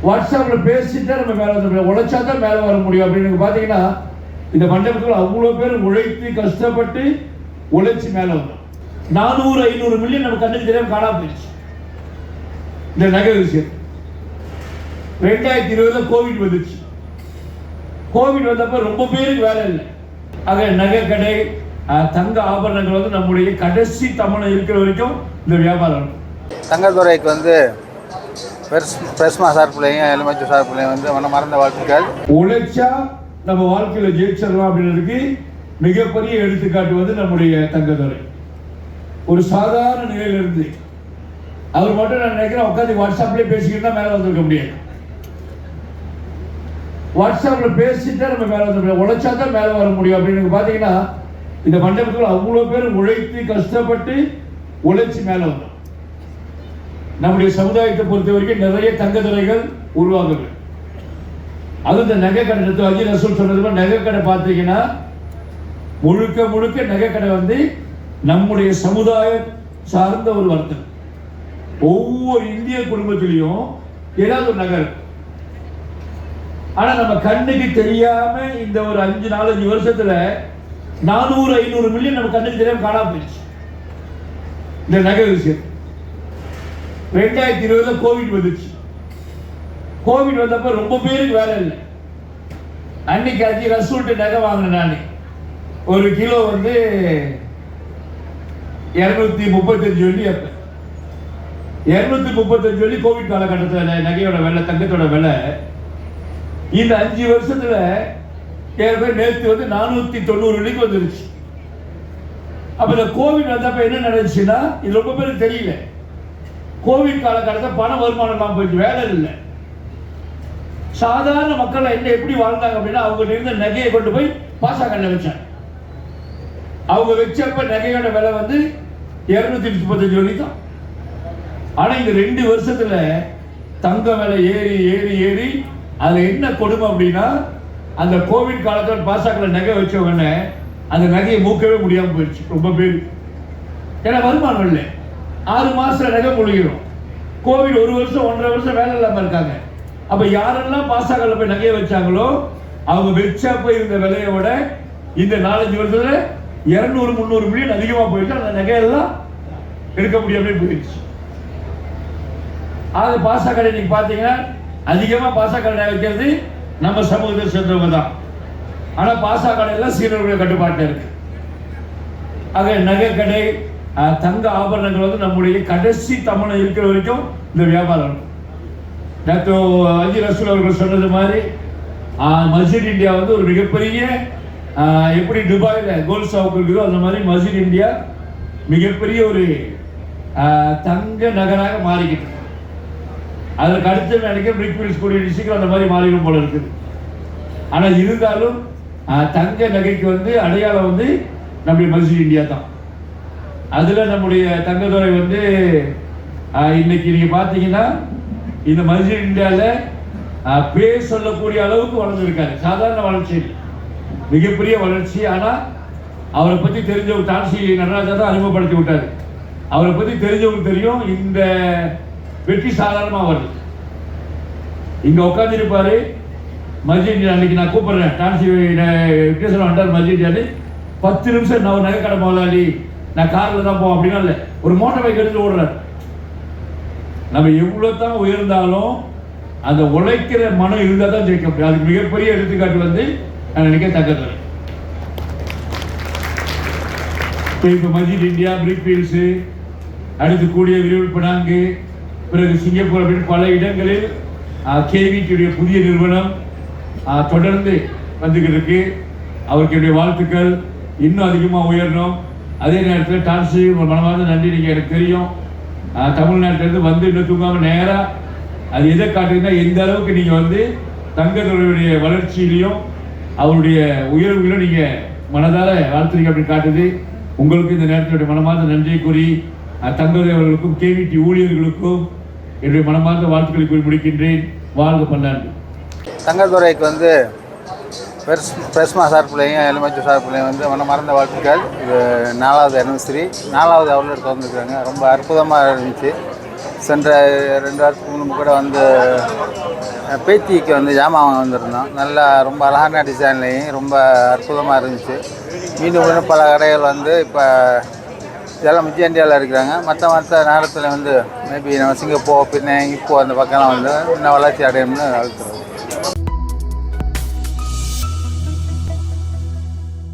வாட்ஸ்அப்பில் பேசிட்டே நம்ம மேலே வந்து முடியும், உழைச்சா தான் மேலே வர முடியும் அப்படின்னு பார்த்தீங்கன்னா இந்த மண்டபத்தில் அவ்வளோ பேர் உழைத்து கஷ்டப்பட்டு உழைச்சி மேலே வந்தோம். 400-500 மில்லியன் நம்ம கண்ணுக்கு தெரியாமல் காணாம போயிடுச்சு இந்த நகை விஷயம். 2020 கோவிட் வந்துச்சு. கோவிட் வந்தப்ப ரொம்ப பேருக்கு வேலை இல்லை. ஆக நகை கடை, தங்க ஆபரணங்கள் வந்து நம்முடைய கடைசி தமிழ் இருக்கிற வரைக்கும் இந்த வியாபாரம். தங்கத்துறைக்கு வந்து பெருஸ்மா சார்பிள்ளையும் எலுமிச்சை சார்பிள்ளையும் வந்து மறந்த வாழ்த்துக்கள். உழைச்சா நம்ம வாழ்க்கையில ஜெயிச்சிடலாம் அப்படின்றதுக்கு மிகப்பெரிய எடுத்துக்காட்டு வந்து நம்முடைய தங்கத்துறை. ஒரு சாதாரண நிலையில இருந்து அவர் மட்டும் நான் நினைக்கிறேன் உட்காந்து வாட்ஸ்அப்லேயே பேசிக்கிட்டு மேலே வந்துருக்க முடியாது. வாட்ஸ்அப்பில் பேசிட்டே நம்ம மேலே வந்து முடியும், உழைச்சா தான் மேலே வர முடியும் அப்படின்னு பார்த்தீங்கன்னா இந்த மண்டபத்தில் அவ்வளோ பேர் உழைத்து கஷ்டப்பட்டு உழைச்சி மேலே வந்தோம். நம்முடைய சமுதாயத்தை பொறுத்த வரைக்கும் நிறைய தங்கத்துறைகள் உருவாகுது. அது இந்த நகை கடை அஜய் ரசூல் சொன்னது நகை கடை பார்த்தீங்கன்னா முழுக்க முழுக்க நகை கடை வந்து நம்முடைய சமுதாயம் சார்ந்த ஒரு வர்த்தகம். ஒவ்வொரு இந்திய குடும்பத்திலையும் ஏதாவது ஒரு நகை. ஆனா நம்ம கண்ணுக்கு தெரியாம இந்த ஒரு 5-4 வருஷத்துல 400-500 மில்லியன் நம்ம கண்ணுக்கு தெரியாம காணாம போயிடுச்சு இந்த நகை விஷயம். 2020 கோவிட் வந்துச்சு. கோவிட் வந்தப்ப ரொம்ப பேருக்கு வேலை இல்லை. அன்னைக்கு அஜய் ரசூல்ட்டு நகை வாங்கினேன். நான் ஒரு கிலோ வந்து 235 வெள்ளி. அப்ப 235 வெள்ளி கோவிட் காலகட்டத்தில் நகையோட விலை, தங்கத்தோட விலை இந்த 5 வருஷத்துல நேற்று வந்து 490 வெள்ளிக்கு வந்துருச்சு. அப்ப இந்த கோவிட் வந்தப்ப என்ன நடந்துச்சுன்னா இது ரொம்ப பேருக்கு தெரியல. கோவிட் காலகட்டத்தில் பண வருமானம் இல்லாம போயிடுச்சு, வேலை இல்லை. சாதாரண மக்கள் என்ன எப்படி வாழ்ந்தாங்க அப்படின்னா அவங்க இருந்த நகையை கொண்டு போய் பாசக்கல்ல வச்சாங்க. அவங்க வச்சப்ப நகையோட விலை வந்து 235 வெள்ளி தான். ஆனா இந்த 2 வருஷத்துல தங்க விலை ஏறி ஏறி ஏறி அதுல என்ன கொடுமை அப்படின்னா அந்த கோவிட் காலத்துல பாசக்கல்ல நகை வச்சவங்க அந்த நகையை மூக்கவே முடியாம போயிடுச்சு ரொம்ப பேர். ஏன்னா வருமானம் இல்லை. 6 மாசத்துல நகை முழுகிறோம். கோவிட் 1 வருஷம் 1.5 வருஷம் வேலை இல்லாம இருக்காங்க. அப்ப யாரெல்லாம் பாசக்கல்ல போய் நகையை வச்சாங்களோ அவங்க வச்சப்ப இருந்த விலையை விட இந்த 4-5 வருஷத்துல 200-300 மில்லியன் அதிகமா போயிட்டு அந்த நகையெல்லாம் எடுக்க முடியாம போயிடுச்சு. அது பாசக்கடை நீங்க பாத்தீங்கன்னா அதிகமா பாசக்கடை வைக்கிறது நம்ம சமூகத்தை சேர்ந்தவங்க தான். ஆனா பாசக்கடை எல்லாம் சீனர்களுடைய கட்டுப்பாட்டில் இருக்கு. ஆக நகை கடை, தங்க ஆபரணங்கள் வந்து நம்முடைய கடைசி தமிழ் இருக்கிற வரைக்கும் இந்த வியாபாரம். நேற்று அஜய் ரசூல் அவர்கள் சொன்னது மாதிரி மஸ்ஜித் இந்தியா வந்து ஒரு மிகப்பெரிய எப்படி துபாயில கோல்ட் ஷாப் இருக்குதோ அந்த மாதிரி மஸ்ஜித் இந்தியா மிகப்பெரிய ஒரு தங்க நகராக மாறிக்கிட்டு. அதற்கு அடுத்து நினைக்க பிரிக்ஃபீல்ட்ஸ் கூடிய சீக்கிரம் அந்த மாதிரி மாறிடும் போல இருக்குது. ஆனா இருந்தாலும் தங்க நகைக்கு வந்து அடையாளம் வந்து நம்முடைய மஸ்ஜித் இந்தியா தான். அதுல நம்முடைய தங்கத்துறை வந்து இன்னைக்கு நீங்க பாத்தீங்கன்னா இந்த மஸ்ஜித் இந்தியால பேர் சொல்லக்கூடிய அளவுக்கு வளர்ந்துருக்காரு. சாதாரண வளர்ச்சி, மிகப்பெரிய வளர்ச்சி. ஆனா அவரை பத்தி தெரிஞ்சவங்க டான்சி நடராஜா தான் அறிமுகப்படுத்தி விட்டாரு. அவரை பத்தி தெரிஞ்சவங்களுக்கு தெரியும் இந்த வெற்றி சாதாரணமா வருது. இங்க உட்கார்ந்து இருப்பாரு மஸ்ஜித். அன்னைக்கு நான் கூப்பிடுறேன் டான்சி விக்னேஸ்வரன் வந்தார் மஸ்ஜித். 10 நிமிஷம் நான் நகை கடை முதலாளி, நான் கார்ல தான் போவோம் அப்படின்னா இல்லை, ஒரு மோட்டார் பைக் எடுத்து ஓடுறாரு. நம்ம எவ்வளவு தான் உயர்ந்தாலும் அந்த உழைக்கிற மனம் இருந்தால் தான் ஜெயிக்க முடியும். அதுக்கு மிகப்பெரிய எடுத்துக்காட்டு வந்து நான் நினைக்க தங்கத்துறை. இப்போ மஸ்ஜித் இந்தியா, பிரிக்ஃபீல்ட்ஸ், அடுத்து கூடிய விரிவில் பினாங்கு, பிறகு சிங்கப்பூர் அப்படின்னு பல இடங்களில் கேவிடியுடைய புதிய நிறுவனம் தொடர்ந்து வந்துகிட்டு இருக்கு. அவருக்கு என்னுடைய வாழ்த்துக்கள். இன்னும் அதிகமாக உயரணும். அதே நேரத்தில் டான்ஸு மனமார்ந்த நன்றி. நீங்கள் எனக்கு தெரியும் தமிழ்நாட்டிலேருந்து வந்து இன்னும் தூங்காமல் நேராக அது எதை காட்டுதுன்னா எந்த அளவுக்கு நீங்கள் வந்து தங்கத்துறையுடைய வளர்ச்சியிலையும் அவருடைய உயர்வுகளும் நீங்கள் மனதார வாழ்த்துறீங்க அப்படின்னு காட்டுது. உங்களுக்கு இந்த நேரத்தினுடைய மனமார்ந்த நன்றியை கூறி தங்கத்துறை அவர்களுக்கும் கேவிடி ஊழியர்களுக்கும் என்னுடைய மனமார்ந்த வாழ்த்துக்களை கூறி முடிக்கின்றேன். வாழ்க பல்லாண்டு. தங்கத்துறைக்கு வந்து பெருஸ்மா சார்பிள்ளையும் எலுமிச்சை சார்பிள்ளையும் வந்து மறந்த வாழ்த்துக்கள். இது 4வது அனிவர்சரி, 4வது அவுட்லெட் திறந்துருக்காங்க. ரொம்ப அற்புதமாக இருந்துச்சு. சென்ற 2 வாரத்துக்கு முன்பு கூட வந்து பேத்திக்கு வந்து ஜாமான் வாங்க வந்திருந்தோம். நல்லா ரொம்ப அழகான டிசைன்லேயும் ரொம்ப அற்புதமாக இருந்துச்சு. மீண்டும் இன்னும் பல கடைகள் வந்து இப்போ இதெல்லாம் மிச்ச இந்தியாவில் இருக்கிறாங்க. மற்ற நேரத்தில் வந்து மேபி நம்ம சிங்கப்பூர் பின்ன இப்போ அந்த பக்கம்லாம் வந்து இன்னும் வளர்ச்சி அடையும்னு வாழ்த்துறோம்.